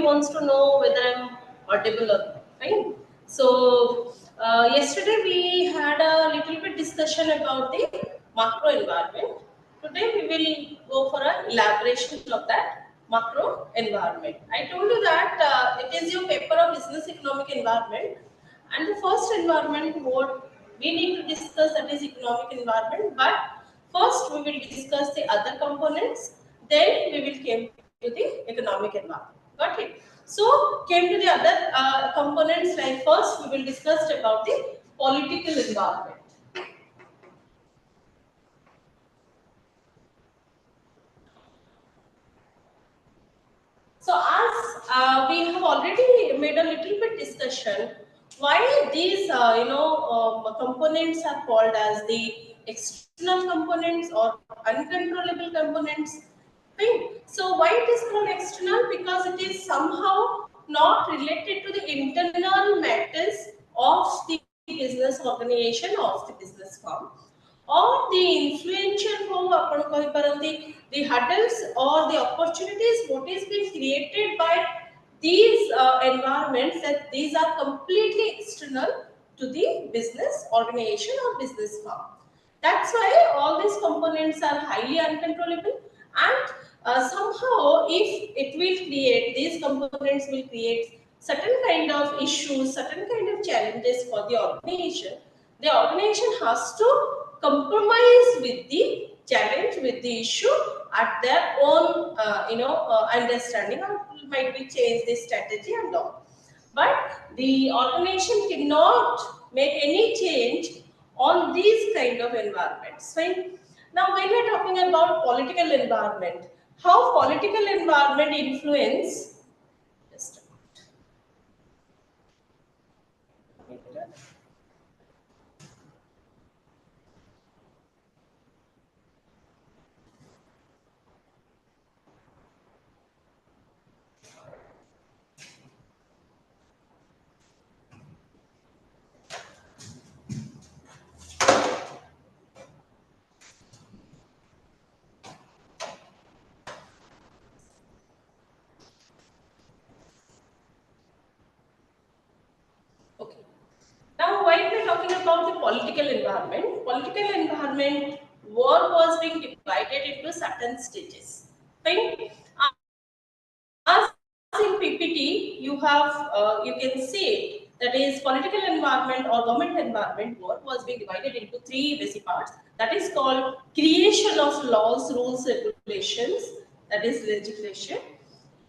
wants to know whether I'm audible or not. Fine. So yesterday we had a little bit discussion about the macro environment. Today we will go for an elaboration of that macro environment. I told you that it is your paper of business economic environment, and the first environment what we need to discuss, that is economic environment. But first we will discuss the other components. Then we will came to the economic environment. Got it? So came to the other components, like first we will discuss about the political environment. So as we have already made a little bit discussion, why these components are called as the external components or uncontrollable components. Right? So why it is called external? Because it is somehow not related to the internal matters of the business organization of the business firm, or the influential who आपण कहिपारंती the hurdles or the opportunities what is being created by these environments, that these are completely external to the business organization or business firm. That's why all these components are highly uncontrollable, and somehow if it will create, these components will create certain kind of issues, certain kind of challenges for the organization has to compromise with the challenge, with the issue at their own understanding, or might be change the strategy and all. But the organization cannot make any change on these kind of environments. Fine. Now, when we are talking about political environment, how political environment influence? Just a minute. Okay. Now, while we are talking about the political environment, war was being divided into certain stages. Fine. As in PPT, you can see that is political environment or government environment work was being divided into three basic parts. That is called creation of laws, rules, regulations. That is legislation.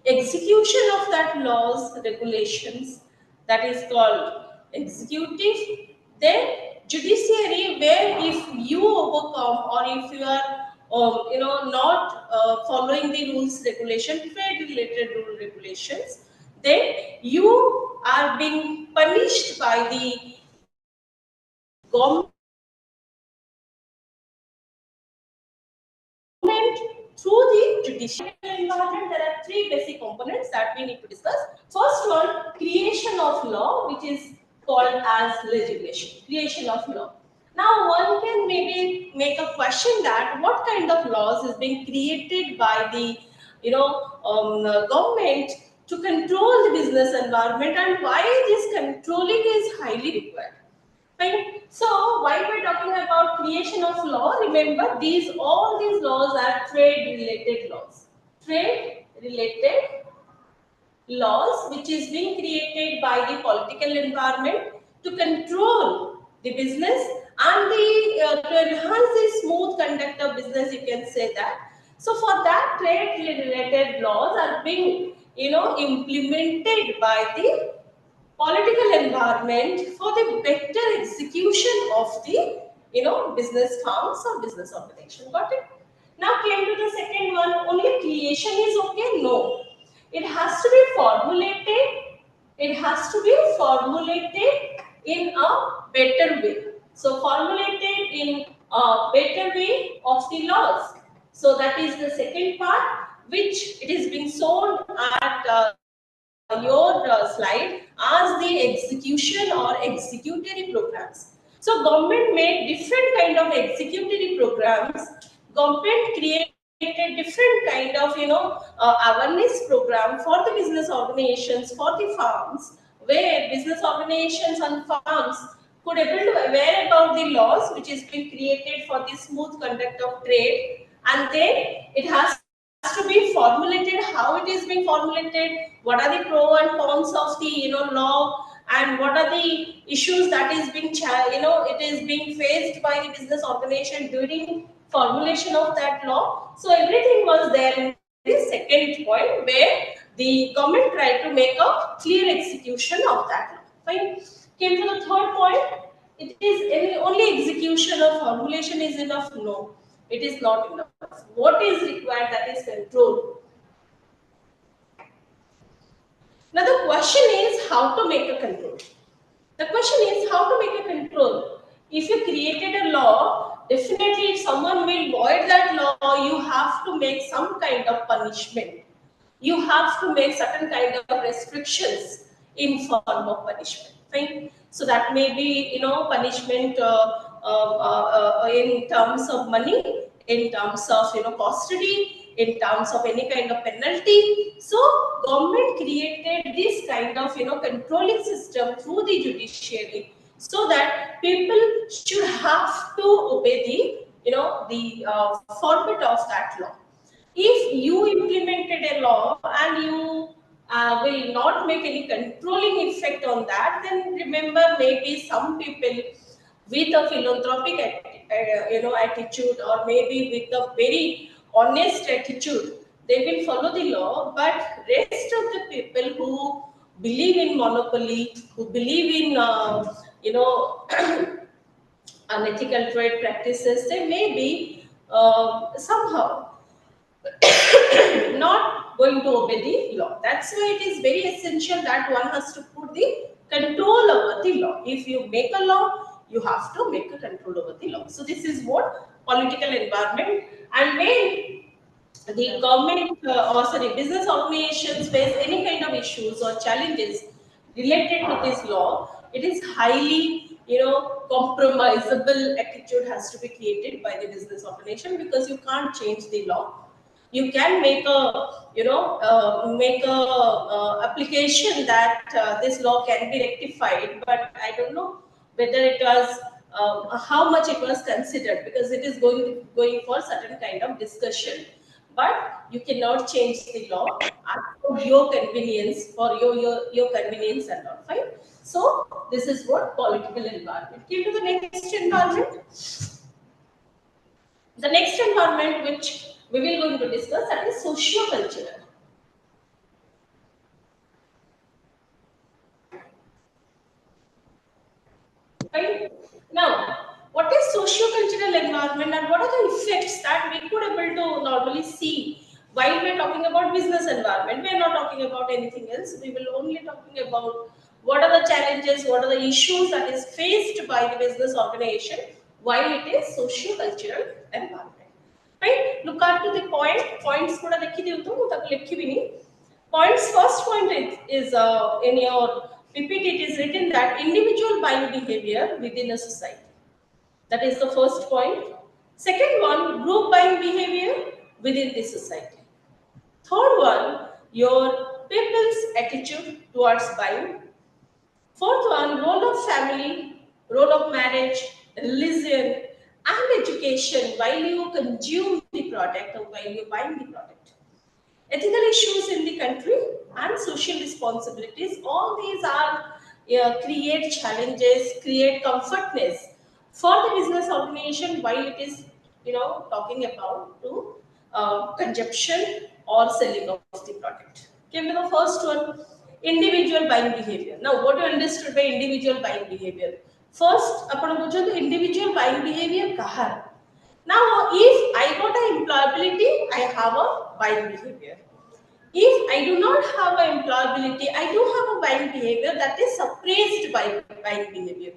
Execution of that laws, regulations. That is called executive. Then judiciary, where if you overcome or if you are not following the rules regulation, trade related rule regulations, then you are being punished by the government through the judicial environment. There are three basic components that we need to discuss. First one, creation of law, which is called as legislation. Creation of law. Now, one can maybe make a question that what kind of laws is being created by the government to control the business environment, and why this controlling is highly required. Fine. So while we're talking about creation of law, remember all these laws are trade related laws. Trade related laws which is being created by the political environment to control the business and to enhance the smooth conduct of business, you can say that. So for that, trade related laws are being implemented by the political environment for the better execution of the business firms or business organization. Got it? Now came to the second one. Only creation is okay? No, it has to be formulated. It has to be formulated in a better way. So formulated in a better way of the laws. So that is the second part, which it is being shown at your slide as the execution or executory programs. So government made different kind of executory programs. Government create different kind of awareness program for the business organizations, for the farms, where business organizations and farms could able to aware about the laws which is being created for the smooth conduct of trade, and then it has to be formulated, how it is being formulated, what are the pro and cons of the law, and what are the issues that is being it is being faced by the business organization during formulation of that law. So everything was there in the second point, where the government tried to make a clear execution of that law. Fine. Came to the third point. It is only execution or formulation is enough? No, it is not enough. What is required? That is control. Now the question is how to make a control. The question is how to make a control. If you created a law, definitely if someone will void that law, you have to make some kind of punishment. You have to make certain kind of restrictions in form of punishment. Fine. So that may be punishment in terms of money, in terms of custody, in terms of any kind of penalty. So government created this kind of controlling system through the judiciary, so that people should have to obey the format of that law. If you implemented a law and you will not make any controlling effect on that, then remember, maybe some people with a philanthropic attitude, or maybe with a very honest attitude, they will follow the law. But rest of the people who believe in monopoly, who believe in unethical trade practices, they may be somehow not going to obey the law. That's why it is very essential that one has to put the control over the law. If you make a law, you have to make a control over the law. So this is what political environment. And when the government or sorry business organizations face any kind of issues or challenges related to this law, it is highly compromisable attitude has to be created by the business organization, because you can't change the law. You can make a application that this law can be rectified, but I don't know whether it was how much it was considered, because it is going for certain kind of discussion. But you cannot change the law for your convenience, for your convenience and all. Fine. So this is what political environment. Came to the next environment. The next environment which we will going to discuss, that is socio-cultural. Right? Now, what is socio-cultural environment and what are the effects that we could able to normally see while we are talking about business environment? We are not talking about anything else. We will only talking about what are the challenges, what are the issues that is faced by the business organization while it is socio-cultural environment. Right? Look at to the points kuda likhi diyu to mu tak likhi bhi nahi. Points first point is in your PPT, it is written that individual buying behavior within a society. That is the first point. Second one, group buying behavior within the society. Third one, your people's attitude towards buying. Fourth one, role of family, role of marriage, religion, and education while you consume the product or while you're buying the product. Ethical issues in the country and social responsibilities, all these are create challenges, create comfortness for the business organization while it is talking about to consumption or selling of the product. Came to the first one, individual buying behavior. Now what you understood by individual buying behavior? First आपण बुझो तो individual buying behavior कहाँ है? Now, if I got an employability, I have a buying behavior. If I do not have an employability, I do have a buying behavior that is suppressed by buying behavior.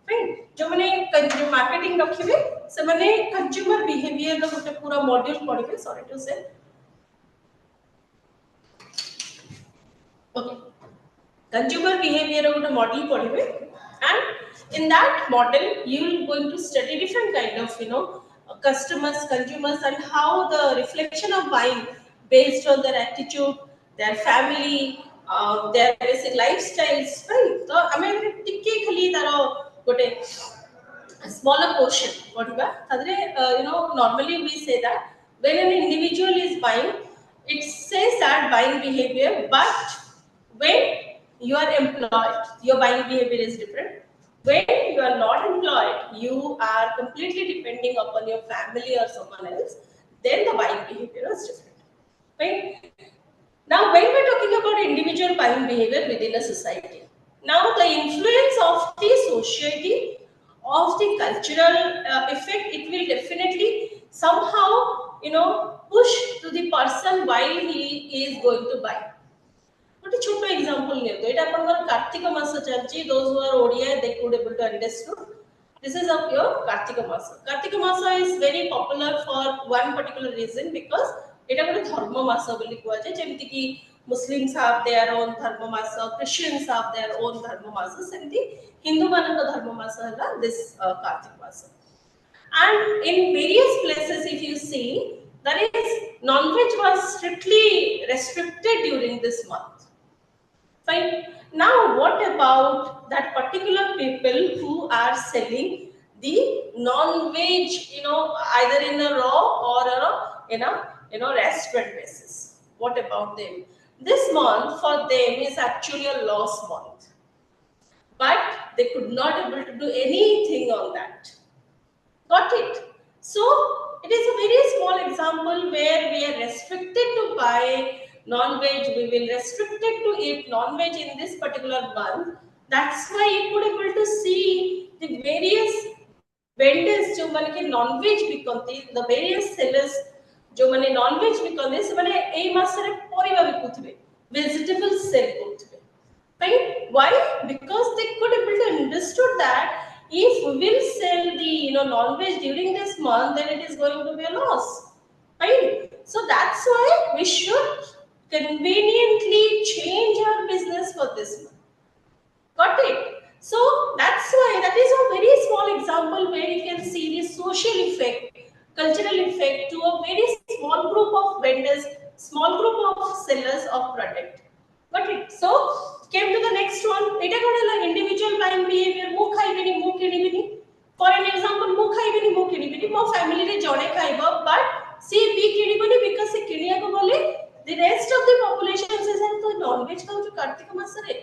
Fine. जो मैंने consumer marketing रखी हुई, से मैंने consumer behavior का कुछ पूरा module पढ़ी हुई. Sorry to say. Okay. Consumer behavior का कुछ module पढ़ी हुई, and in that model you will going to study different kind of customers, consumers, and how the reflection of buying based on their attitude, their family, their basic lifestyles, right? So, I mean, typically there are a smaller portion. What normally we say that when an individual is buying, it says that buying behavior, but when you are employed, your buying behavior is different. When you are not employed, you are completely depending upon your family or someone else, then the buying behavior is different. Right? Now, when we're talking about individual buying behavior within a society, now the influence of the society, of the cultural effect, it will definitely somehow, push to the person while he is going to buy. ଗୋଟେ ଛୋଟ ଏକ୍· ନିଅନ୍ତୁ ଏଇଟା ଆପଣଙ୍କର କାର୍ତ୍ତିକ ମାସ ଚାଲିଛି those who are Odia they could able to understand this is of your Kartik ମାସ is very popular for one particular reason because ଏଇଟା ଗୋଟେ ଧର୍ମ ମାସ ବୋଲି କୁହାଯାଏ ଯେମିତି କି Muslims have their own ଧର୍ମ ମାସ Christians have their own ଧର୍ମ ମାସ ସେମିତି ହିନ୍ଦୁ ମାନଙ୍କ ଧର୍ମ ମାସ ହେଲା this କାର୍ତ୍ତିକ ମାସ and in various places if you see that is non-veg was strictly restricted during this month. Fine. Now, what about that particular people who are selling the non-veg, either in a raw or in a restaurant basis? What about them? This month for them is actually a loss month, but they could not able to do anything on that. Got it? So it is a very small example where we are restricted to buy non-veg, we will restricted to eat non-veg in this particular month. That's why you could able to see the various vendors जो माने कि non-veg बिकते, the various sellers जो माने non-veg बिकते, से माने एक मास रे परिबा बिकुथबे, vegetables sell करथबे. Right? Why? Because they could able to understood that if we will sell the non-veg during this month, then it is going to be a loss. Right? So that's why we should conveniently change our business for this month. Got it? So that's why that is a very small example where you can see the social effect, cultural effect to a very small group of vendors, small group of sellers of product. Got it? So came to the next one. Eta kona la individual buying behavior. Mu khaibini, mu kinibini. For an example, mu khaibini, mu kinibini. Mo family re jone khaiba, but see B kinibini because se kiniya ko bole the rest of the population says to non-veg खाऊँ कार्तिक मास रे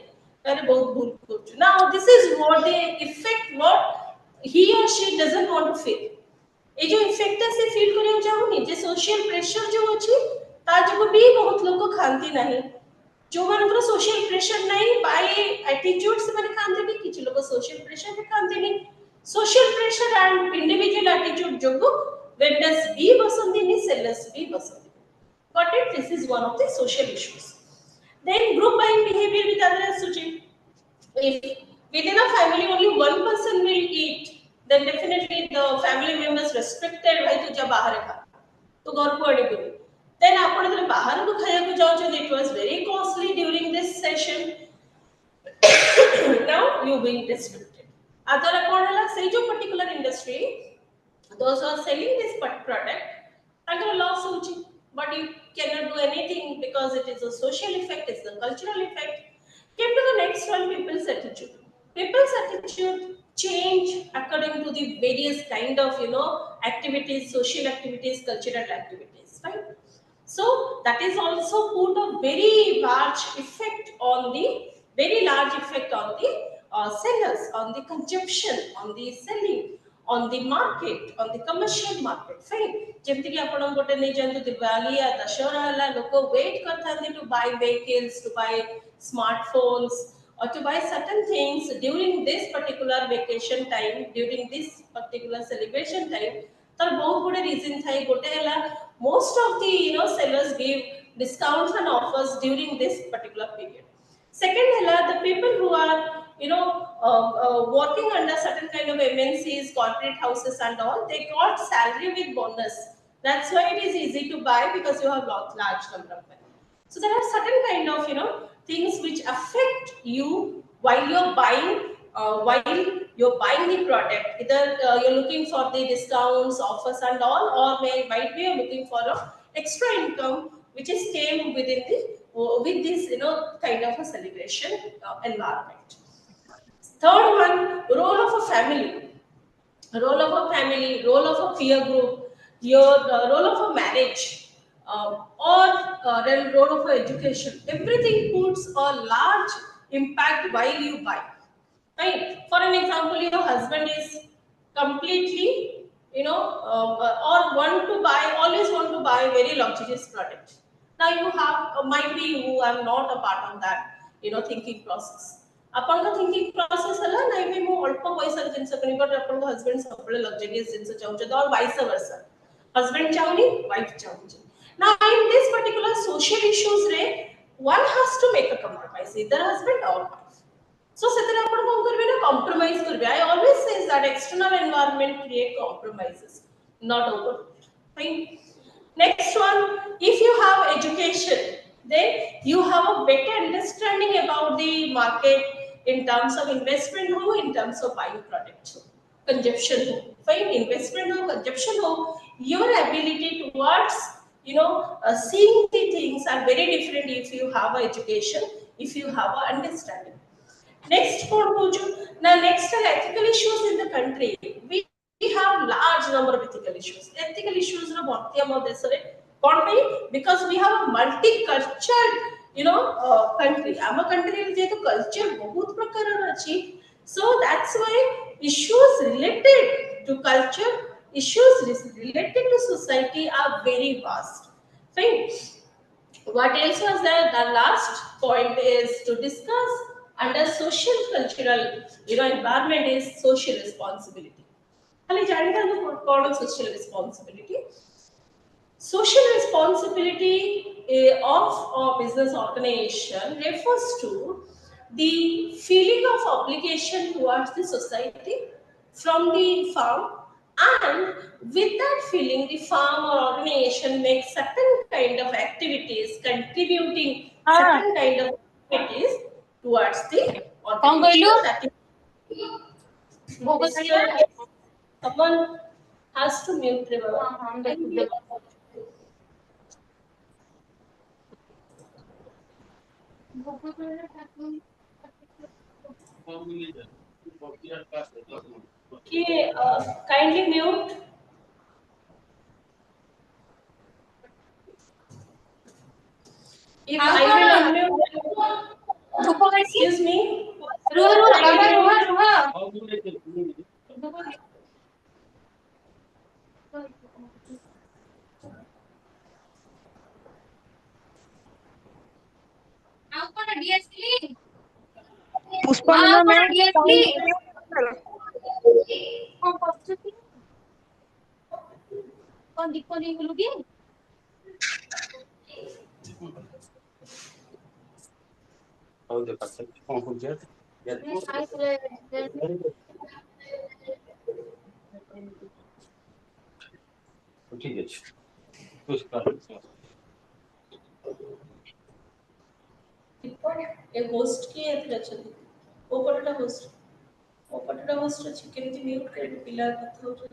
अरे बहुत भूल करछु. Now this is what the effect what he or she doesn't want to feel. ये जो effect से feel करियो चाहूनी जे social pressure जो अछि ता जो भी बहुत लोग को खांती नहीं जो मानकर सोशल प्रेशर नहीं बाय एटीट्यूड से माने खांते नहीं किछि लोग सोशल प्रेशर पे खांते नहीं social pressure and individual attitude जो वेंडर्स भी पसंद नहीं सेलर्स भी पसंद. Got it? This is one of the social issues. Then group buying behavior with other suchi. If within a family only one person will eat, then definitely the family members restricted भाई तुझा बाहर खा तो घर को अड़ी बोली. Then आपण जब बाहर को खाया को जाओ जो it was very costly during this session. Now you being restricted. Other कौन है से जो particular industry those who are selling this product अगर loss होची. But you cannot do anything because it is a social effect, it's a cultural effect. Came to the next one, people's attitude. People's attitude change according to the various kind of activities, social activities, cultural activities, right? So that is also put a very large effect on the sellers, on the consumption, on the selling, on the market, on the commercial market, right? जेमति कि आपण गोटे नै जानतो दिवाली या दशहरा हला लोक wait करथांती to buy vehicles, to buy smartphones or to buy certain things during this particular vacation time, during this particular celebration time. तर बहुत गुडे रीजन थाई गोटे हला most of the sellers give discounts and offers during this particular period. Second hela the people who are working under certain kind of MNCs, corporate houses and all, they got salary with bonus. That's why it is easy to buy because you have large number of money. So there are certain kind of things which affect you while you're buying, while you're buying the product, either you're looking for the discounts, offers and all, or might be you're looking for a extra income which is came within the with this kind of a celebration environment. Third one, role of a family, role of a peer group, your role of a marriage, or then role of a education. Everything puts a large impact while you buy. Right? For an example, your husband is completely, or want to buy, always want to buy very luxurious product. Now you have, might be you are not a part of that, thinking process. ଆପଣଙ୍କ thinking process ହେଲା ନାଇଁ ଭାଇ ମୁଁ ଅଳ୍ପ ପଇସାର ଜିନିଷ କିଣିବି but ଆପଣଙ୍କ ହଜବେଣ୍ଡ ସବୁବେଳେ ଲକ୍ଜରିୟସ୍ ଜିନିଷ ଚାହୁଁଛନ୍ତି or vice versa. Husband ଚାହୁଁନି, wife ଚାହୁଁଛି. Now in this particular social issues ରେ one has to make a compromise, either husband or wife. So ସେଥିରେ ଆପଣ କଣ କରିବେ ନା compromise କରିବେ. I always say that external environment create compromises, not over. Fine. Next one, if you have education, then you have a better understanding about the market in terms of investment ho, in terms of buying product ho, consumption ho. Fine, investment ho, consumption ho, your ability towards seeing the things are very different if you have a education, if you have a understanding. Next for Puju. Now next are ethical issues in the country. We have large number of ethical issues. Ethical issues no bharti am desare kon pai, because we have a multicultural country. Am country re je to culture bahut prakarar achi. So that's why issues related to culture, issues related to society are very vast. Fine. What else was there? The last point is to discuss under social cultural environment is social responsibility. खाली जानते हैं कौन social responsibility? Social responsibility of a business organization refers to the feeling of obligation towards the society from the firm, and with that feeling the firm or organization makes certain kind of activities contributing certain kind of activities towards the organization. That is Mr. Someone has to mute Trevor. Okay, kindly mute. If I will unmute, excuse me. Pushpa ठीक है ए host की एथले अछन ओ पटटा host अछि केमति mute कर पिला कथा हो जे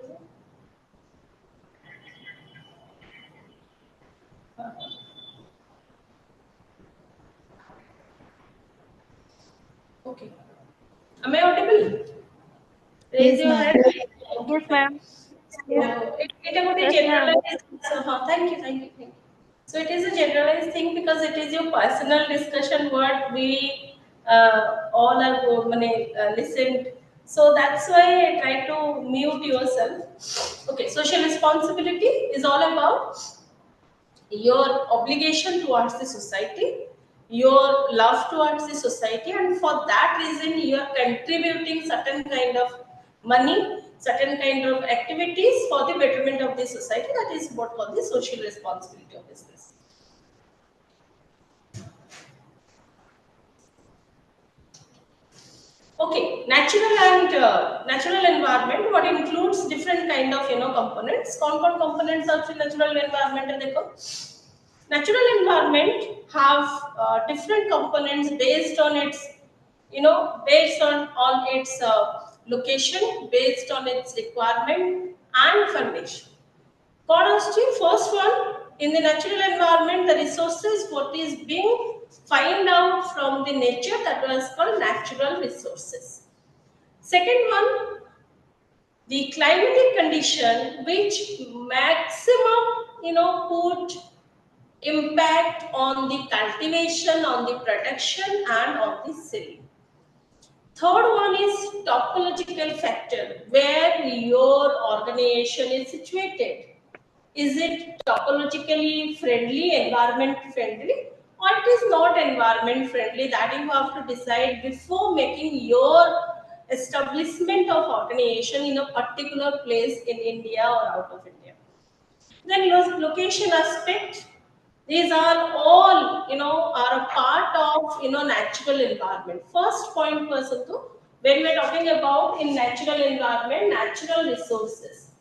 okay am I audible? Raise your hand. Yes, ma'am. It is a generalized. Thank you. So it is a generalized thing because it is your personal discussion what we all are listened. So that's why I try to mute yourself. Okay, social responsibility is all about your obligation towards the society, your love towards the society, and for that reason you are contributing certain kind of money, certain kind of activities for the betterment of the society. That is what called the social responsibility of business. Okay, natural environment, what includes different kind of components. कौन components are natural environment है देखो. Natural environment have different components based on its based on its location based on its requirement and foundation. First one, in the natural environment, the resources, what is being find out from the nature, that was called natural resources. Second one, the climatic condition which maximum, put impact on the cultivation, on the production and on the selling. Third one is topological factor, where your organization is situated. Is it topologically friendly, environment friendly, or it is not environment friendly? That you have to decide before making your establishment of organization in a particular place in India or out of India. Then location aspect. These are all, are a part of, natural environment. First point person to, when we're talking about in natural environment, natural resources.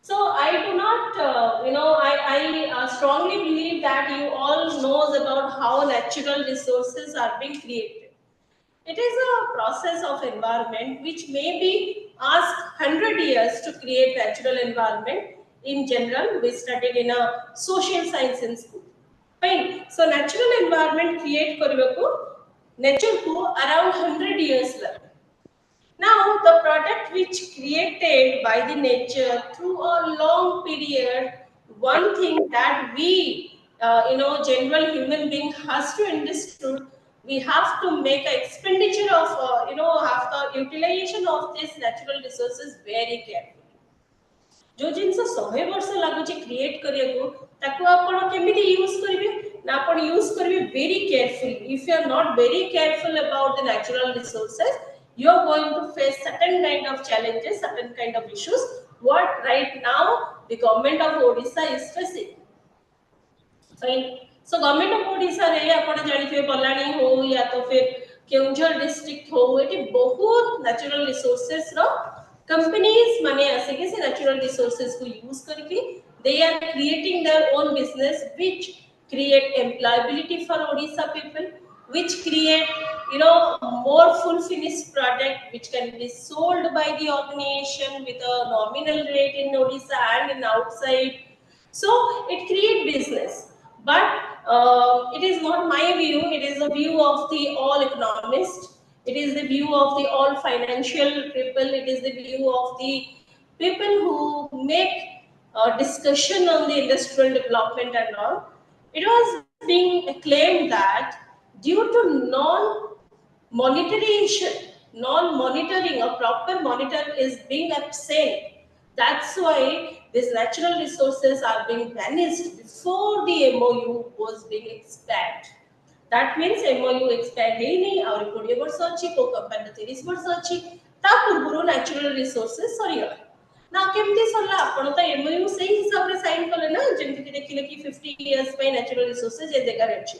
So I do not, I strongly believe that you all knows about how natural resources are being created. It is a process of environment which may be asked 100 years to create natural environment. In general, we studied in a social science in school. Fine. So natural environment create karibaku nature ko around 100 years laga. Now, the product which created by the nature through a long period, one thing that we, general human being has to understood, we have to make an expenditure of, have the utilization of these natural resources very carefully. जो जिनस 100 वर्ष लागुची create करिया को ताको आपण केमिति use करिवे ना आपण यूज करिवे very carefully if you are not very careful about the natural resources you are going to face certain kind of challenges, certain kind of issues what right now the government of Odisha is facing. Fine. So government of Odisha रे आपण जानिथिबे बलाणी हो या तो फिर Keonjhar district हो eighty बहुत natural resources रो companies माने ऐसे के से natural resources को use करके they are creating their own business which create employability for Odisha people, which create more full finished product which can be sold by the organization with a nominal rate in Odisha and in outside. So it create business, but it is not my view. It is the view of the all economists. It is the view of the all financial people. It is the view of the people who make discussion on the industrial development and all. It was being claimed that due to non-monitoring, a proper monitor is being absent. That's why these natural resources are being vanished before the MOU was being expanded. That means MOU expand ହେଇନି ଆହୁରି 20 ବର୍ଷ ଅଛି କୋ company 30 ବର୍ଷ ଅଛି ତା ପୂର୍ବରୁ natural resources ସରିଗଲା ନା କେମିତି ସରିଲା ଆପଣ ତ MOU ସେଇ ହିସାବରେ ସାଇନ୍ କଲେ ନା ଯେମିତି କି ଦେଖିଲେ କି 50 years ପାଇଁ natural resources ଏ ଜାଗାରେ ଅଛି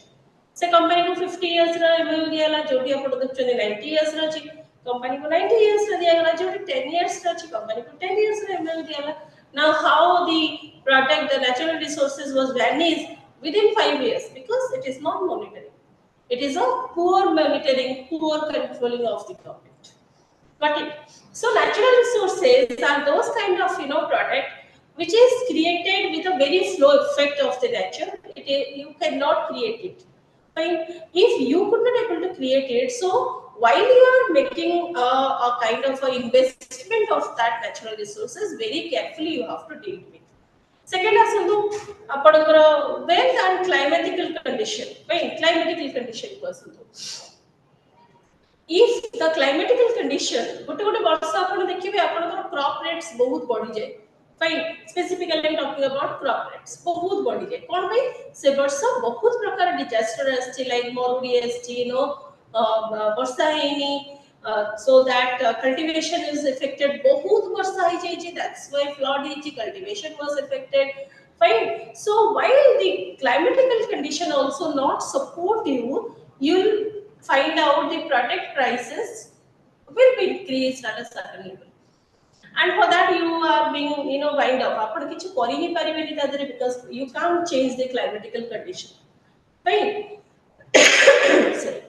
से कंपनी को 50 years रा MOU दियाला जोडी आपण देखछने 90 years रा अछि कंपनी को 90 years रा दियागला जोडी 10 years रा अछि कंपनी को 10 years रा MOU दियाला. Now how the product, the natural resources was vanished within 5 years because it is not monitoring. It is a poor monitoring, poor controlling of the government. Got it? So natural resources are those kind of product which is created with a very slow effect of the nature. You cannot create it. Fine. If you could not able to create it, so while you are making a kind of a investment of that natural resources, very carefully you have to deal with. Second asundu apanakara wealth and climatical condition. Fine, climatical condition ko asundu. If the climatical condition gote वर्ष आपण देखिबे आपनकर crop rates बहुत बढ़ी जाय. Fine, specifically I'm talking about crop rates बहुत बढ़ी जाय. कोन भाई से वर्ष बहुत प्रकार disaster आछि like मरुडी आछि वर्षा हेनी so that cultivation is affected बहुत वर्षा hi जाय. That's why flood hi, cultivation was affected. Fine. So while the climatical condition also not support you, you'll find out the product prices will be increased at a certain level. And for that you are being wind up apan kichu kari hi paribeni tadare because you can't change the climatical condition. Fine. Sorry.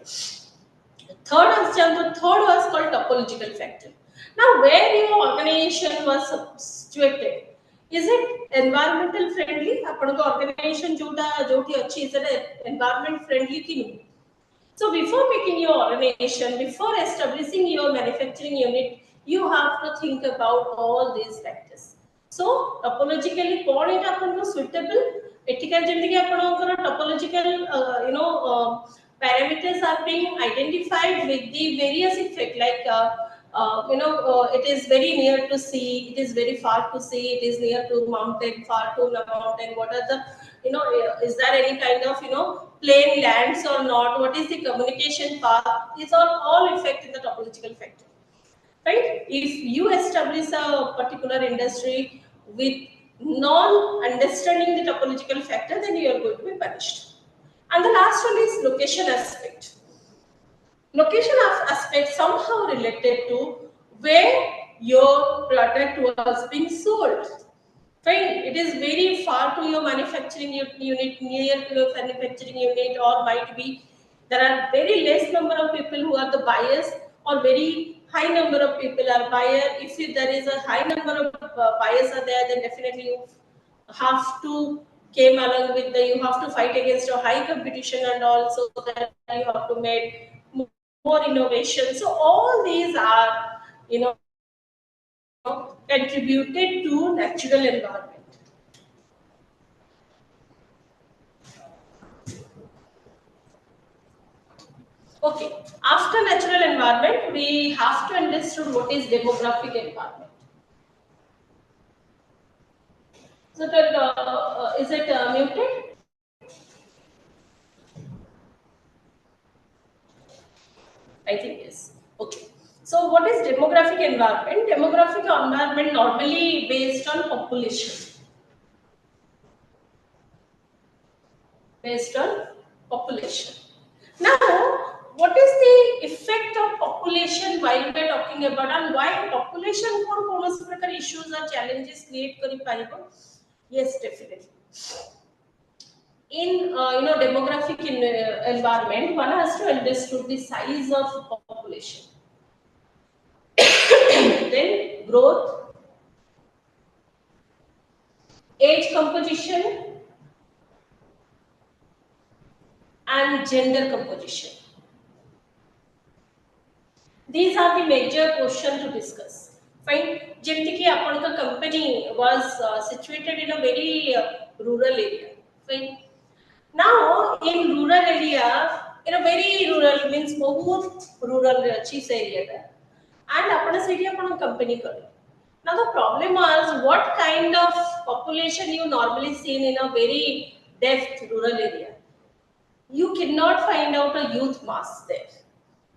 Third and the third was called topological factor. Now, where your organization was situated, is it environmental friendly? Apanko organization joti achi, is it environment friendly ki no? So before making your organization, before establishing your manufacturing unit, you have to think about all these factors. So topologically, कौन है आपको suitable? Ethical जेमती कि आपको topological, parameters are being identified with the various effect like it is very near to sea, it is very far to sea, it is near to mountain, far to the mountain. What are the is there any kind of plain lands or not? What is the communication path? These are all effect in the topological factor, right? If you establish a particular industry with non-understanding the topological factor, then you are going to be punished. And the last one is location aspect. Location of aspect somehow related to where your product was being sold. Fine, it is very far to your manufacturing unit, near to your manufacturing unit, or might be there are very less number of people who are the buyers, or very high number of people are buyer. If there is a high number of buyers are there, then definitely you have to came along with you have to fight against a high competition, and also that you have to make more innovation. So all these are contributed to natural environment. Okay, after natural environment, we have to understand what is demographic environment. Is it muted? I think yes. Okay. So what is demographic environment? Demographic environment normally based on population. Based on population. Now, what is the effect of population while we are talking about, and why population for issues or challenges create kari paribo? Yes, definitely. In demographic environment, one has to understand the size of population, then growth, age composition, and gender composition. These are the major questions to discuss. Fine. Jemti ki apanka company was situated in a very rural area. Fine. Now, in rural area, in a very rural means बहुत rural cheese area, and अपना city अपना company कर. Now the problem was what kind of population you normally seen in a very deft rural area. You cannot find out a youth mass there.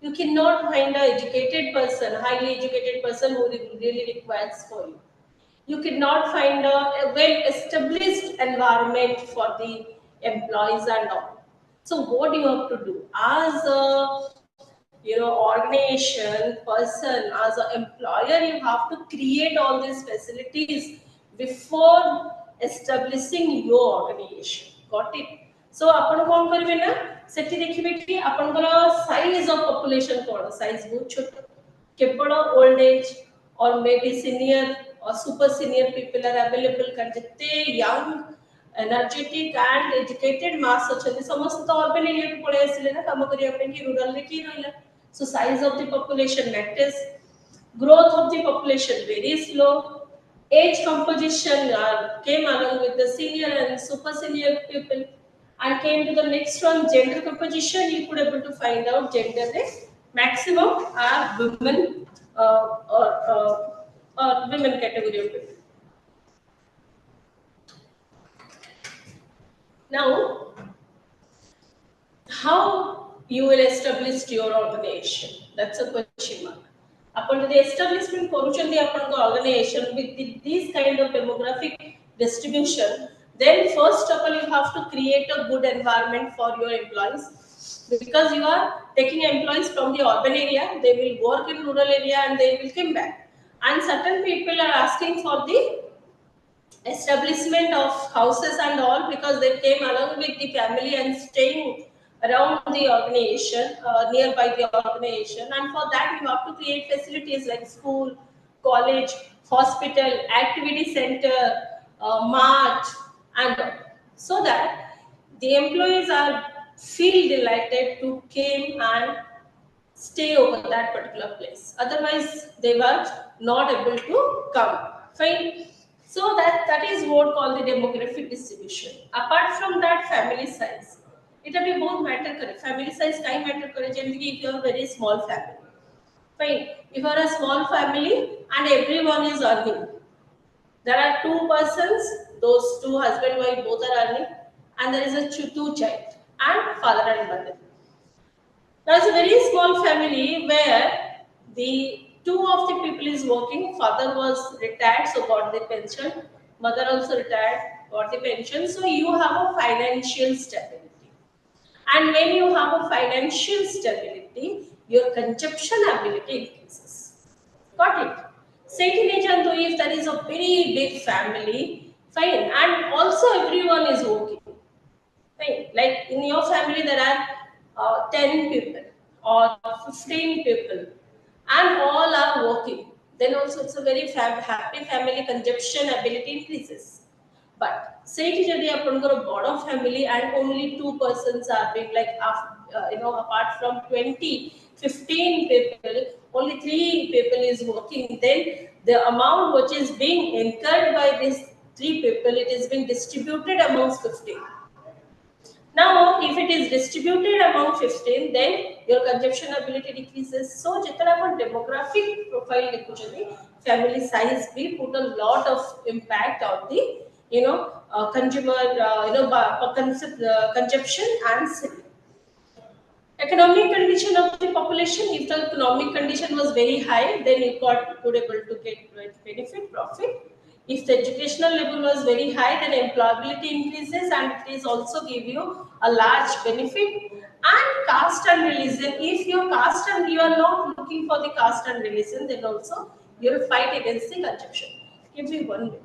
You cannot find an educated person, highly educated person who really requires for you. You cannot find a well-established environment for the employees and all. So what you have to do as a organization person, as an employer, you have to create all these facilities before establishing your organization. Got it? So आपण कौन करिवे ना सेठी देखिबे कि आपनकर size of population cone size बहुत छोट केवल old age और may be senior or super senior people are available kan jette young energetic and educated mass achandi samast to urban area ku pole asile na kam kariya pe ki rural re ki rahila. So size of the population matters, growth of the population very slow, age composition came along with the senior and super senior people, and came to the next one, gender composition. You could able to find out gender rate maximum are women or women category of people. Now, how you will establish your organization? That's a question mark. Upon the establishment portion, the organization with this kind of demographic distribution, then first of all you have to create a good environment for your employees, because you are taking employees from the urban area, they will work in rural area and they will come back. And certain people are asking for the establishment of houses and all because they came along with the family and staying around the organization, nearby the organization, and for that you have to create facilities like school, college, hospital, activity center, mart, and so that the employees are feel delighted to came and stay over that particular place. Otherwise, they were not able to come. Fine. So that is what called the demographic distribution. Apart from that, family size. It will be both matter करे. Family size time matter करे. Generally, if you are a very small family. Fine. If you are a small family and everyone is earning, there are two persons. Those two husband wife both are earning, and there is a two child and father and mother. Now it's a very small family where the two of the people is working. Father was retired, so got the pension. Mother also retired, got the pension. So you have a financial stability. And when you have a financial stability, your consumption ability increases. Got it? Second is, if there is a very big family, fine, and also everyone is working. Right? Like in your family, there are 10 people or 15 people, and all are working. Then also, it's a very happy family, consumption ability increases. But say it is a broad family and only two persons are being like, apart from 20, 15 people, only three people is working. Then the amount which is being incurred by these three people, it is being distributed amongst 15. Now, if it is distributed among 15, then your consumption ability decreases. So, jitna upon demographic profile लिखुचंदी, family size भी put a lot of impact on the consumer consumption and saving. Economic condition of the population. If the economic condition was very high, then you got good able to get benefit, profit. If the educational level was very high, then employability increases and it is also give you a large benefit. And caste and religion. If your caste and you are not looking for the caste and religion, then also you will fight against the consumption. Give me 1 minute.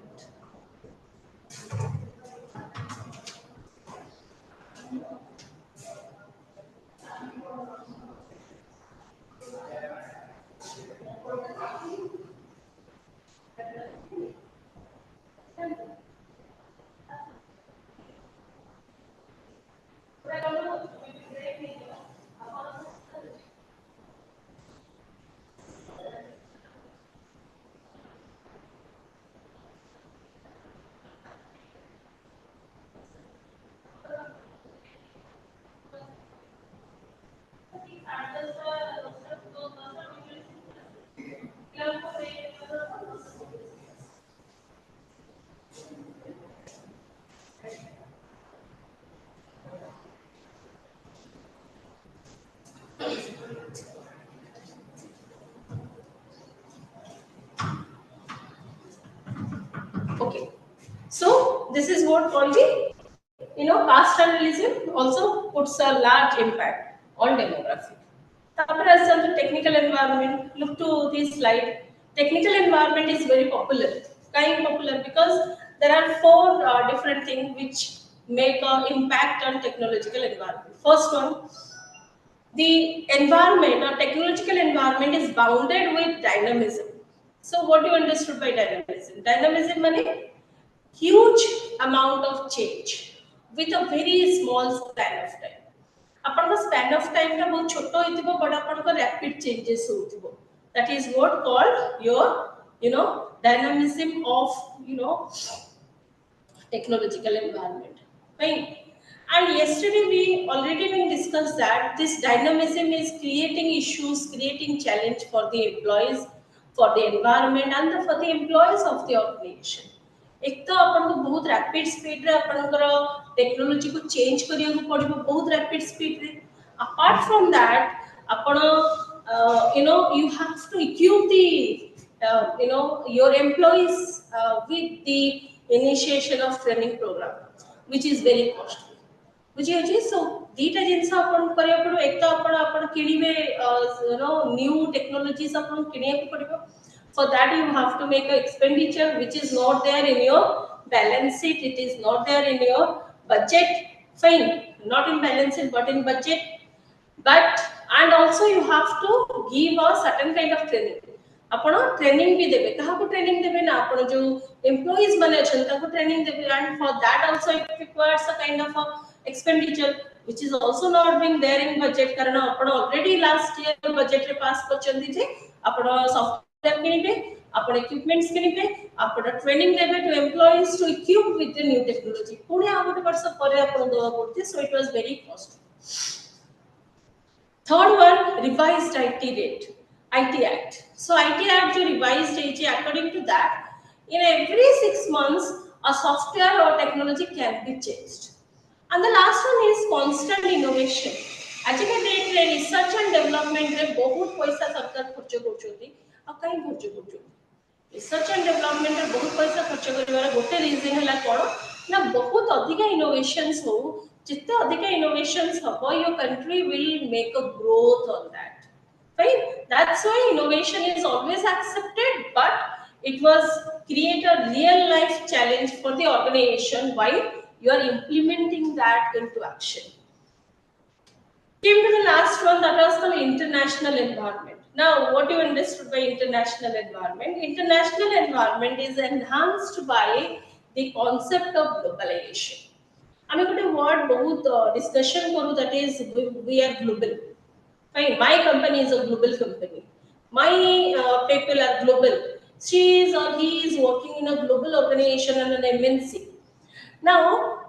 Okay. So this is what called the caste and religion also puts a large impact on demography. Tapar as the technical environment, look to this slide. Technical environment is very popular. Kind popular because there are four different things which make an impact on technological environment. First one, the environment or technological environment is bounded with dynamism. So what do you understood by dynamism? Dynamism means huge amount of change with a very small span of time. आपन span of time टा बहुत छोटो होइतिबो but आपन को rapid changes होतिबो. That is what called your dynamism of technological environment. Fine. And yesterday we already been discussed that this dynamism is creating issues, creating challenge for the employees, for the environment, and for the employees of the organization. एक तो अपन को बहुत rapid speed रे अपन technology को change करिया को पड़िबो बहुत rapid speed रे apart from that upon you have to equip the your employees with the initiation of training program which is very costly बुझिए सो दीटा जिनस अपन करिया पड़ो एक तो अपन अपन किणीबे न्यू टेक्नोलॉजीज अपन किणिया को पड़िबो for that you have to make an expenditure which is not there in your balance sheet, it is not there in your budget, fine, not in balance sheet but in budget. But and also you have to give a certain kind of training. ଆପଣ training भी देबे, काहाको training देबे ना, आपण जो employees बने अछन ताको training देबे, and for that also it requires a kind of a expenditure which is also not being there in budget, कारण आपण already last year budget रे pass करचंदी जे आपण software किनिबे, आपण equipments किनिबे, आपण training देबे to employees to equip with the new technology, Pune आ गोटे वर्ष परे आपण दवा पड़ते, so it was very costly. Third one, revised IT rate, IT Act. So IT Act जो revised है, according to that, in every 6 months, a software or technology can be changed. And the last one is constant innovation. आज के date रे research and development रे बहुत पैसा सरकार खर्च करछोती, आ काई खर्च करछोती? रिसर्च एंड डेवलपमेंट रे बहुत पैसा खर्च करिवार गोटे रीजन हैला कोन ना, बहुत अधिक इनोवेशंस हो, जिते अधिक इनोवेशंस हबो your country will make a growth on that, right? That's why innovation is always accepted, but it was create a real life challenge for the organization while you are implementing that into action. Came to the last one, that was the international environment. Now, what you understood by international environment? International environment is enhanced by the concept of globalization. I mean, a word बहुत discussion करूँ, that is we are global. Fine, my company is a global company. My people are global. She is or he is working in a global organization and an MNC. Now,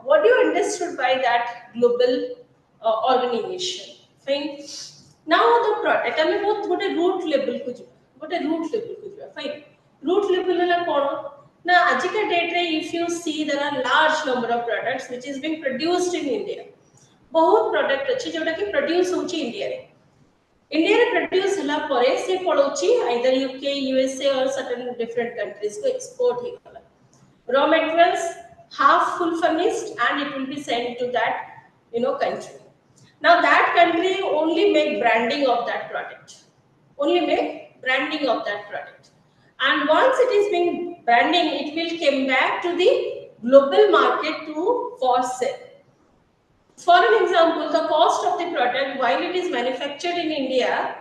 what do you understood by that global organization? Fine. Now the product, I mean, both what a root level could you? What a root level could you? Fine. Root level is a now, ajika date, if you see, there are large number of products which is being produced in India. बहुत product अच्छे जोड़ा कि produce होची India रे. India रे produce हला परे से पड़ोची either UK, USA or certain different countries को export ही कला. Raw materials half full furnished and it will be sent to that country. Now that country only make branding of that product, only make branding of that product, and once it is being branding, it will come back to the global market to for sale. For an example, the cost of the product while it is manufactured in India,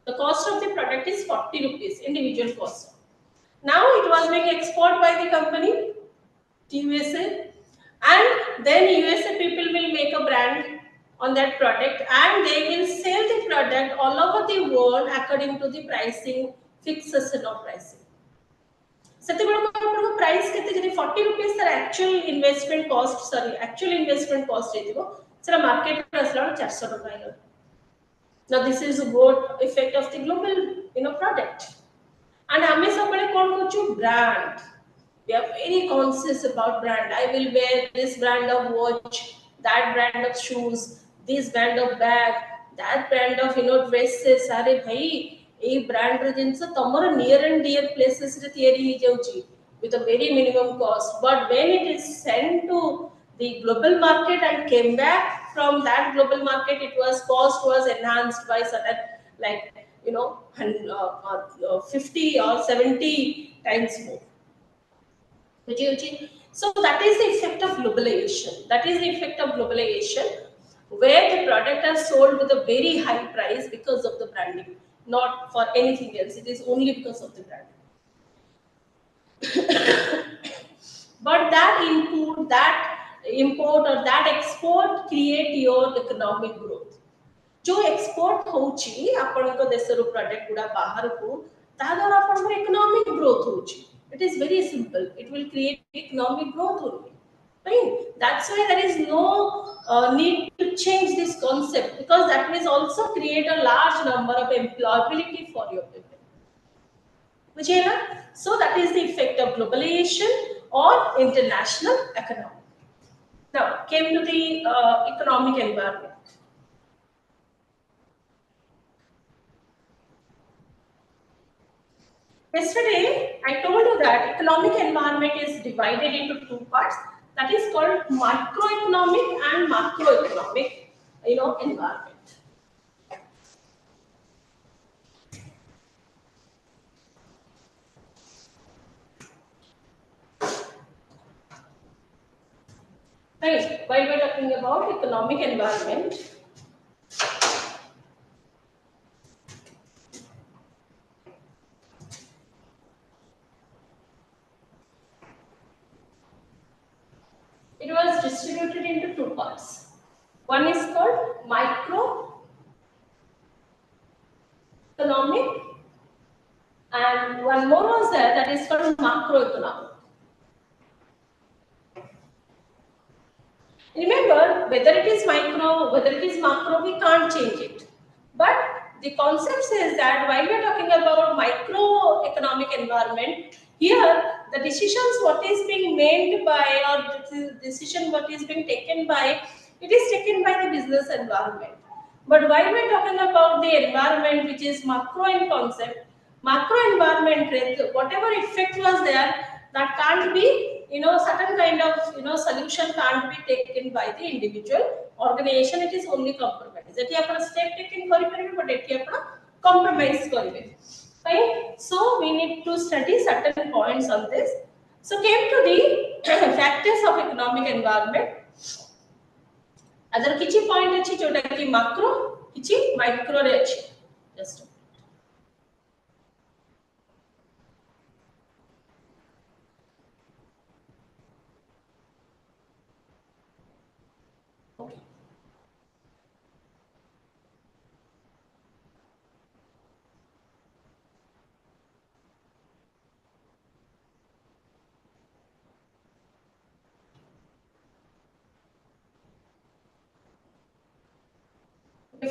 the cost of the product is 40 rupees individual cost. Now it was being exported by the company USA, and then USA people will make a brand on that product and they will sell the product all over the world according to the pricing, fixation of pricing. सेतेबेले price केते जदि 40 rupees तर actual investment cost, sorry actual investment cost हेतिबो सेरा market रे असला 400 टका आइलो. Now this is a good effect of the global product. And आमे सबले कोन करछु? Brand. We are very conscious about brand. I will wear this brand of watch, that brand of shoes, this brand of bag, that brand of dresses. अरे भाई ए brand रे जिंस तमर near and dear places रे तयारी ही जाउची with a very minimum cost, but when it is sent to the global market and came back from that global market, it was cost was enhanced by certain, like 50 or 70 times more. So that is the effect of globalization. That is the effect of globalization, where the product are sold with a very high price because of the branding, not for anything else. It is only because of the branding. But that import or that export create your economic growth. जो export होची आपनको देशर product गुडा बाहर को ता द्वारा आपनको economic growth होची. It is very simple. It will create economic growth only. Right? That's why there is no need to change this concept, because that will also create a large number of employability for your people. So that is the effect of globalization or international economy. Now came to the economic environment. Yesterday, I told you that economic environment is divided into two parts. That is called microeconomic and macroeconomic, environment. Right. While we're talking about economic environment, it was distributed into two parts. One is called microeconomic, and one more was there that is called macroeconomic. Remember, whether it is micro, whether it is macro, we can't change it. But the concept says that while we are talking about microeconomic environment, here the decisions what is being made by, or the decision what is being taken by, it is taken by the business environment. But while we are talking about the environment which is macro in concept, macro environment, whatever effect was there, that can't be, certain kind of, solution can't be taken by the individual organization. It is only compromise. That you step taken kariପାରିବେ, but ଏଠି ଆପଣ compromise କରିବେ. Fine. So we need to study certain points on this. So came to the factors of economic environment. Other किछि point अछि जोटा कि macro किछि micro रे अछि. Just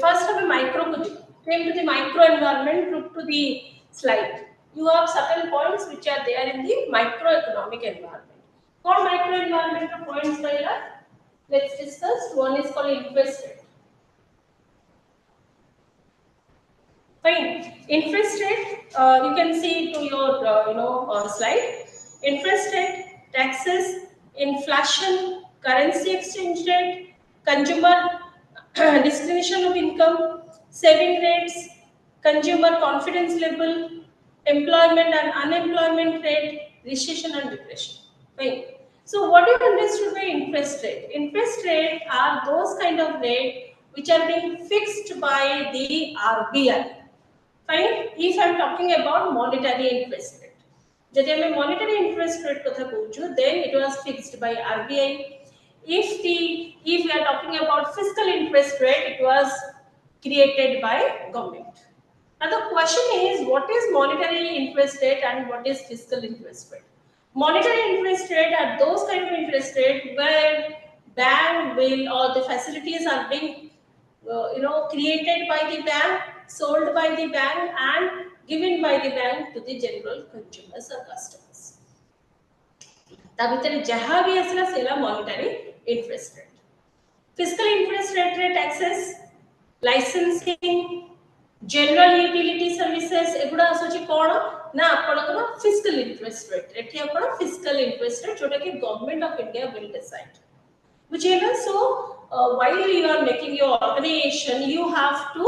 first of a micro came to the micro environment, look to the slide. You have certain points which are there in the microeconomic environment. What micro environment points there? Let's discuss. One is called interest rate. Fine. Interest rate, you can see to your slide. Interest rate, taxes, inflation, currency exchange rate, consumer distribution of income, saving rates, consumer confidence level, employment and unemployment rate, recession and depression. Fine. So what do you understand by interest rate? Interest rate are those kind of rate which are being fixed by the RBI. Fine. If I am talking about monetary interest rate, যদি আমি monetary interest rate কথা বলছো, then it was fixed by RBI. If we are talking about fiscal interest rate, it was created by government. Now the question is, what is monetary interest rate and what is fiscal interest rate? Monetary interest rate are those kind of interest rate where bank will, or the facilities are being created by the bank, sold by the bank and given by the bank to the general consumers or customers. ତା ଭିତରେ ଯାହା ବି ଆସିଲା Sela monetary interest rate. Fiscal interest rate ରେ taxes, licensing, general utility services एगुडा आसुची कोन ना आपनकर fiscal interest rate. एठी आपण fiscal interest rate जोटा कि government of India will decide. So while you are making your organization, you have to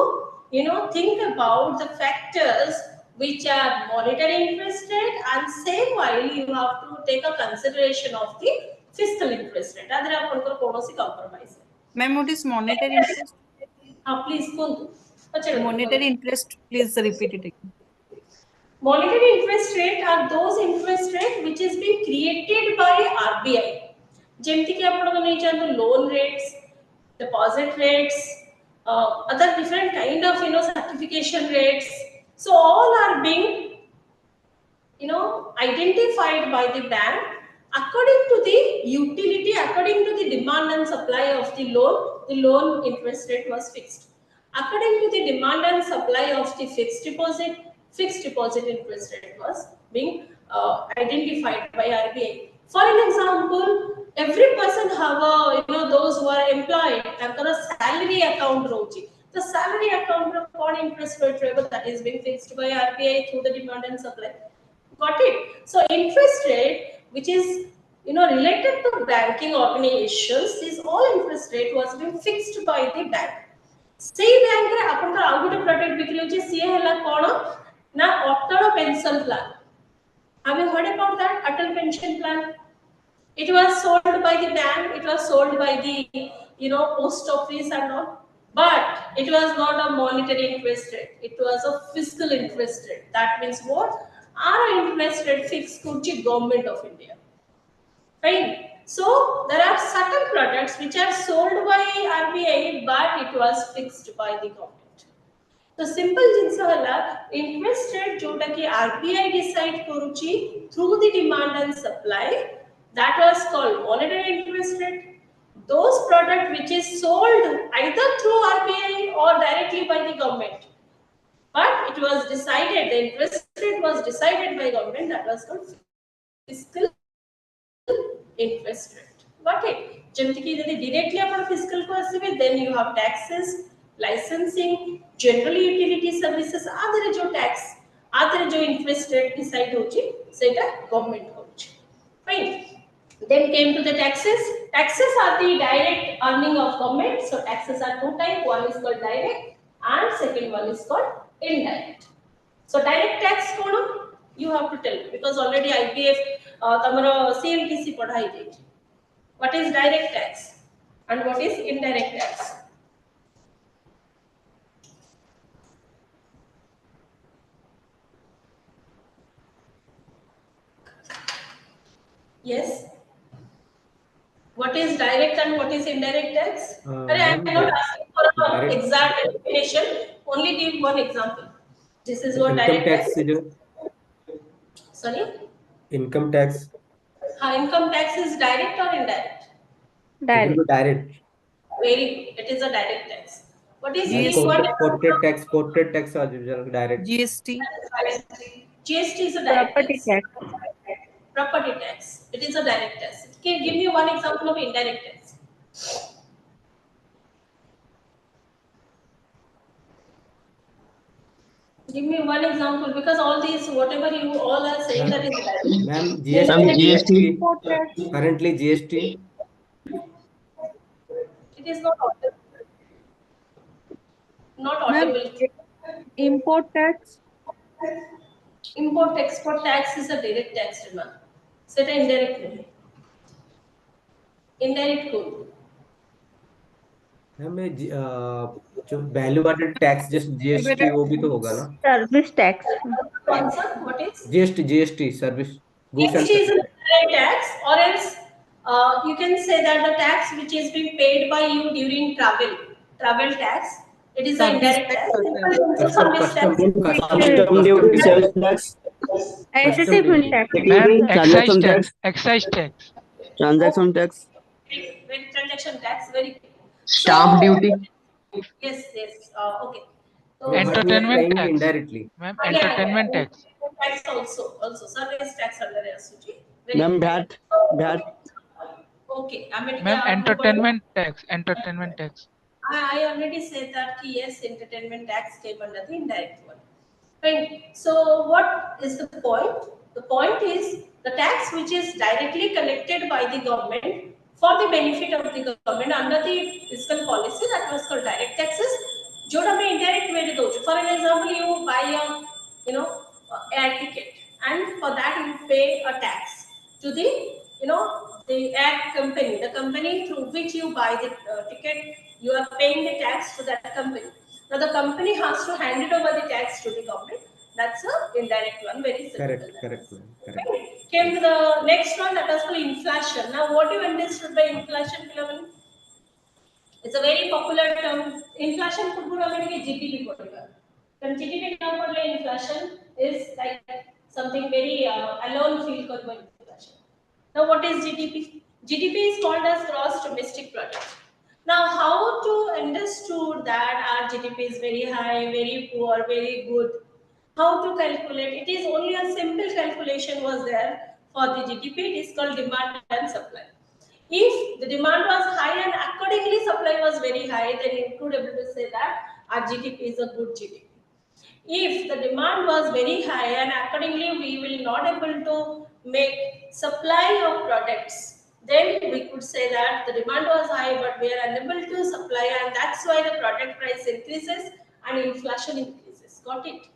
think about the factors which are monetary interest rate, and same while you have to take a consideration of the fiscal interest rate. Adra apanकर कोनोसी compromise. Ma'am, what is monetary interest? Please kundu. Monetary interest, please repeat it again. Monetary interest rate are those interest rate which is being created by RBI. जेमती कि आपण को नहीं जानते loan rates, deposit rates, other different kind of certification rates. So all are being identified by the bank according to the utility, according to the demand and supply of the loan interest rate was fixed. According to the demand and supply of the fixed deposit interest rate was being identified by RBI. For an example, every person have a those who are employed have a salary account rochi. The salary account on interest rate that is being fixed by RBI through the demand and supply. Got it? So interest rate, which is related to banking organizations, this all interest rate was being fixed by the bank. Say bank रे आपनकर आउ गोटे product बिक्री होची सी हैला कोन ना Atal pension plan. Have you heard about that Atal pension plan? It was sold by the bank, it was sold by the post office and all. But it was not a monetary interest rate, it was a fiscal interest rate. That means what? Our interest rate fixed to the government of India. Fine. So there are certain products which are sold by RBI, but it was fixed by the government. The simple ଜିନିଷ ହେଲା interest rate जोटा कि RBI decide करूची through the demand and supply, that was called monetary interest rate. Those product which is sold either through RBI or directly by the government, but it was decided, the interest rate was decided by government, that was called fiscal interest rate. Got it? ଯେମିତି କି ଯଦି directly ଆପଣ fiscal को ଆସିବେ, then you have taxes, licensing, general utility services, आदरे जो tax, आदरे जो interest rate decide होची, सेटा government होची. Fine. Then came to the taxes. Taxes are the direct earning of government. So taxes are two types. One is called direct and second one is called indirect. So direct tax kono you have to tell me because already IPF tamaro CMTC padhai jaychi. What is direct tax and what is indirect tax? Yes. What is direct and what is indirect tax? I am not asking for an exact definition. Only give one example. This is what income direct tax. Sorry. Income tax. Income tax is direct or indirect? Direct. Direct. Very. It is a direct tax. What is corporate tax? Corporate tax are direct. GST. GST is a direct tax. Property tax. It is a direct tax. Okay, give me one example of indirect tax. Give me one example because all these, whatever you all are saying, that is direct. Ma'am, GST. Currently GST. It is not audible. Not audible. Import tax. Import export tax is a direct tax, remember. Set a indirect नहीं. Indirect code. हमें जो value added tax just GST वो भी तो होगा ना service tax What is GST service GST is a direct tax, or else you can say that the tax which is being paid by you during travel tax. It is an indirect tax. Custom duty, sales tax, SSC full tax. transaction tax, excise tax, transaction tax, Very transaction tax, very stamp duty. Yes. Okay. So entertainment tax. indirectly. Ma'am, entertainment tax. Tax also service tax under Suchi. Ma'am, VAT. Okay. I mean, Ma'am, entertainment tax. I already said that yes, entertainment tax came under the indirect one. Right. So what is the point? The point is the tax which is directly collected by the government for the benefit of the government under the fiscal policy, that was called direct taxes. जोड़ा में indirect way दे दो. For an example, you buy a air ticket, and for that you pay a tax to the air company, the company through which you buy the ticket. You are paying the tax to that company. Now the company has to hand it over the tax to the government. That's a indirect one, very simple. Correct. Came to the next one, that is called inflation. Now what do you understood by inflation, Philamon? It's a very popular term. Inflation could be like GDP. When GDP number like inflation is like something very alone feel called by inflation. Now what is GDP? GDP is called as gross domestic product. Now how to understood that our GDP is very high, very poor, very good? How to calculate? It is only a simple calculation was there for the GDP. It is called demand and supply. If the demand was high and accordingly supply was very high, then you could able to say that our GDP is a good GDP. If the demand was very high and accordingly we will not able to make supply of products, then we could say that the demand was high but we are unable to supply, and that's why the product price increases and inflation increases. Got it?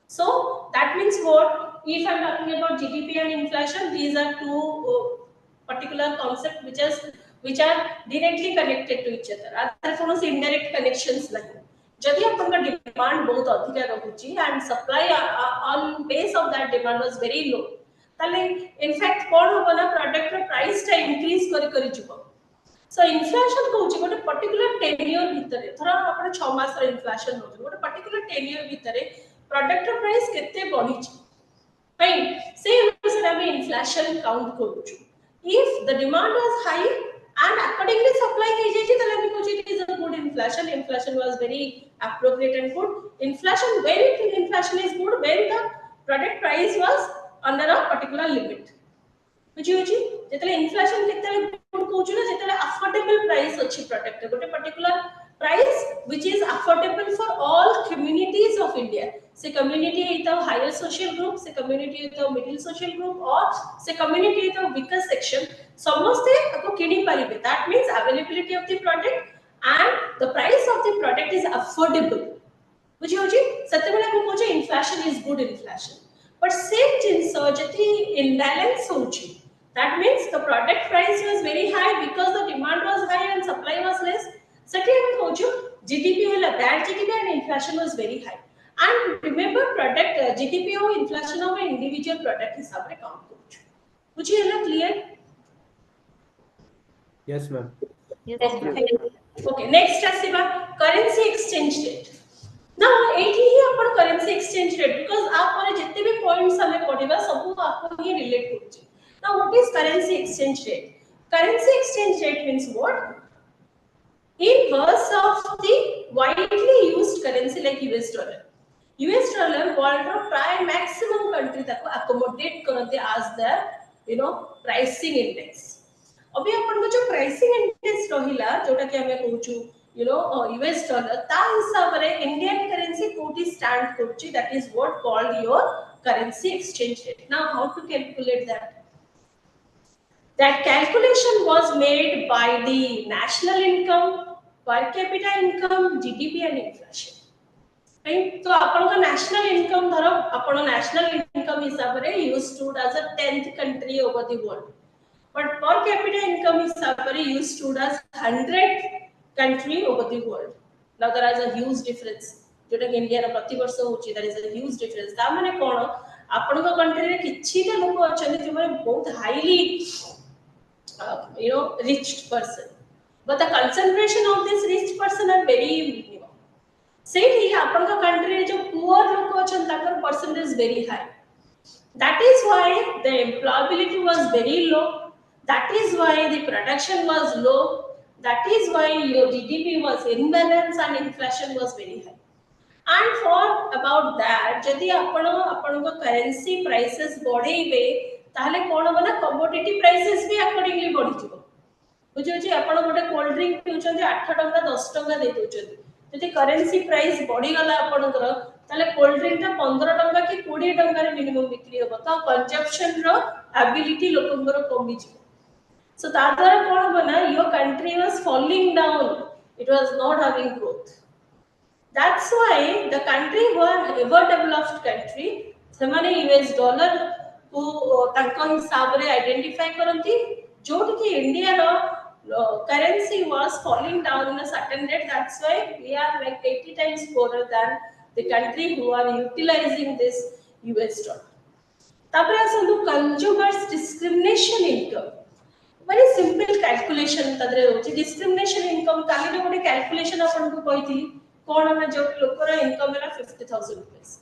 So that means what? If I'm talking about GDP and inflation, these are two particular concept which are directly connected to each other. Other कोन से indirect connections नहीं. जदि अपन का demand बहुत अधिक रहुची and supply on base of that demand was very low, ताले in fact कोन होबो ना product ର price टा increase करी जिवो. So inflation कहूची गोटे particular tenure भितरे थरा आपण 6 मास र inflation होतो गोटे particular tenure भितरे product ର price केते बढ़ीची. Fine. Say we inflation count koruchu. If the demand was high and accordingly supply hejechi, then we kochi it is a good inflation. Inflation was very appropriate and good. Inflation, when inflation is good, when the product price was under a particular limit. बुझियोची जेतले inflation केतले good कहूछु ना जेतले affordable price अछि product गोटे particular price which is affordable for all communities of India से community इतो हायर सोशल ग्रुप से कम्युनिटी इतो मिडिल सोशल ग्रुप और से कम्युनिटी इतो वीकर सेक्शन समस्ते को किनी पारिबे that means availability of the product and the price of the product is affordable बुझियोची सत्यबेला को कहूछु inflation is good inflation but same jinso jati imbalance hochi. That means the product price was very high because the demand was high and supply was less. Second, hoju GDP wala bad GDP and inflation was very high. And remember, product GDP or inflation of an individual product is how count hochu. Which is clear? Yes, ma'am. Yes, ma'am. Okay. Next, asiba currency exchange rate. Now, एठी ही अपन currency exchange rate because आप वाले जितने भी points हमें पढ़ेगा सब वो आपको ही relate होचे. Now, what is currency exchange rate? Currency exchange rate means what? Inverse of the widely used currency like US dollar. US dollar world रो प्राय maximum country तक accommodate करते as their pricing index. अभी अपन को जो pricing index रहिला जोटा कि हमें कहूछु US dollar ता हिसाब रे Indian currency कोटी stand करछि that is what called your currency exchange rate. Now how to calculate that? That calculation was made by the national income, per capita income, GDP and inflation. Right? So अपन का national income धरो अपन national income हिसाब रे you stood as a 10th country over the world. But per capita income हिसाब रे you stood as 100th country over the world. Now there is a huge difference. जोटा कि India रा प्रति वर्ष होची there is a huge difference. ता माने कोन आपण का कंट्री रे किछिटा लोक अछन जे माने बहुत highly rich person, but the concentration of this rich person are very minimum. Say ही अपन का कंट्री रे जो poor लोक अछन ताकर percentage is very high. That is why the employability was very low. That is why the production was low. That is why your GDP was imbalanced and inflation was very high. And for about that, जदि आपण का currency prices बढ़ेबे ताहले कोन बना commodity prices भी accordingly बढ़ी जिवो. बुझियो जे आपण गोटे कोल्ड ड्रिंक पिउछन जे 8 टंका 10 टंका दे दोछन. जदि currency price बढ़ी गला आपनकर ताले कोल्ड ड्रिंक ता 15 टंका कि 20 टंका रे मिनिमम बिक्री होबो त कंजम्पशन रो एबिलिटी लोकंगर कमी जिवो. So that your country was falling down. It was not having growth. That's why the country who are ever developed country, semane US dollar को तांको हिसाब रे identify करंती, जोट कि India row currency was falling down in a certain rate. That's why we are like 80 times poorer than the country who are utilizing this US dollar. तापरे असंतु consumers discrimination income. Very simple calculation तदरे होची discrimination income काली गोटे calculation अपन को कहिथि कोन हम जो लोकर income है 50,000 rupees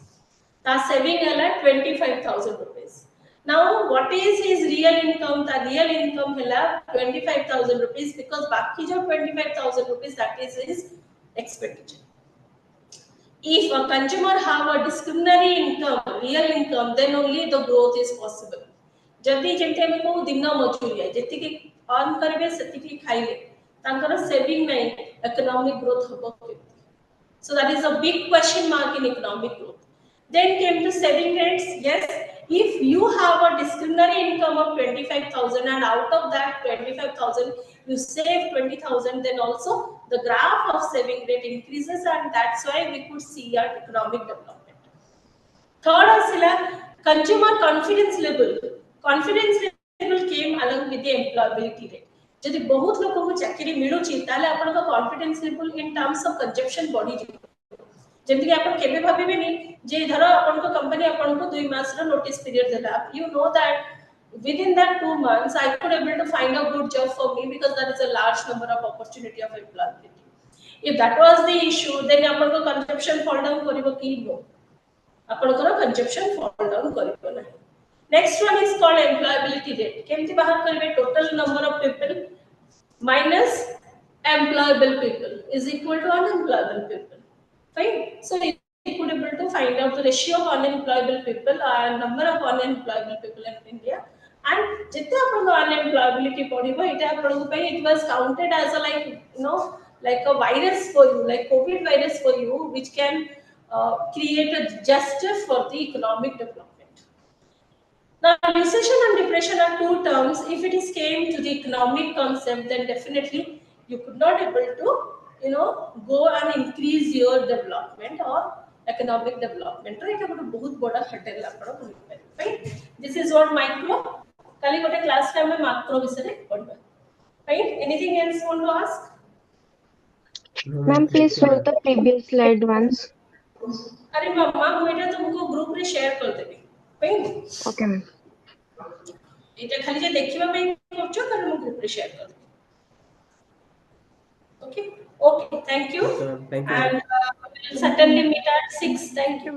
ता saving है 25,000 rupees. Now what is his real income? The real income है 25,000 rupees because बाकी जो 25,000 rupees that is his expenditure. If a consumer have a discretionary income, real income, then only the growth is possible. जदि जेते हम को दिन मजूरी जेति के अर्न करबे सेति के खाइले तांकर सेविंग नै इकोनॉमिक ग्रोथ होबो केति. So that is a big question mark in economic growth. Then came to saving rates. Yes, if you have a discretionary income of 25,000 and out of that 25,000 you save 20,000, then also the graph of saving rate increases and that's why we could see our economic development. Third asila consumer confidence level. Confidence level came along with the employability rate. जदि बहुत लोक को चाकरी मिलुची ताले आपण को confidence level in terms of consumption बढ़ी जाय जेमति कि आपण केबे भाबिबेनी जे धरो आपण को कंपनी आपण को 2 मास रो नोटिस पीरियड देला you know that within that 2 months I could able to find a good job for me because there is a large number of opportunity of employability. If that was the issue then आपण को consumption fall down करिवो कि no आपण को consumption fall down करिवो ना. Next one is called employability rate. केमति बाहर करिवे total number of people minus employable people is equal to unemployable people. Fine. So you could able to find out the ratio of unemployable people and number of unemployable people in India. And जितने अपन को unemployability पढ़िबो इटा अपन को पे it was counted as a like you know like a virus for you like COVID virus for you which can create a disaster for the economic development. Now, recession and depression are two terms. If it is came to the economic concept, then definitely you could not able to, you know, go and increase your development or economic development. Right? About बहुत बड़ा hurdle आपको होता है. Right? This is what micro. कल ही कोटे class time में macro विषय में पढ़ना. Right? Anything else want to ask? Ma'am, please show the previous slide once. अरे मम्मा मैं तुमको ग्रुप में शेयर कर देगी. Right? Okay, ma'am. এটা খালি যে দেখিবা ପାଇଁ করছো তাহলে ମୁଁ গ্রুপে শেয়ার করব. Okay, thank you. Thank you. And we'll certainly meet at 6. Thank you.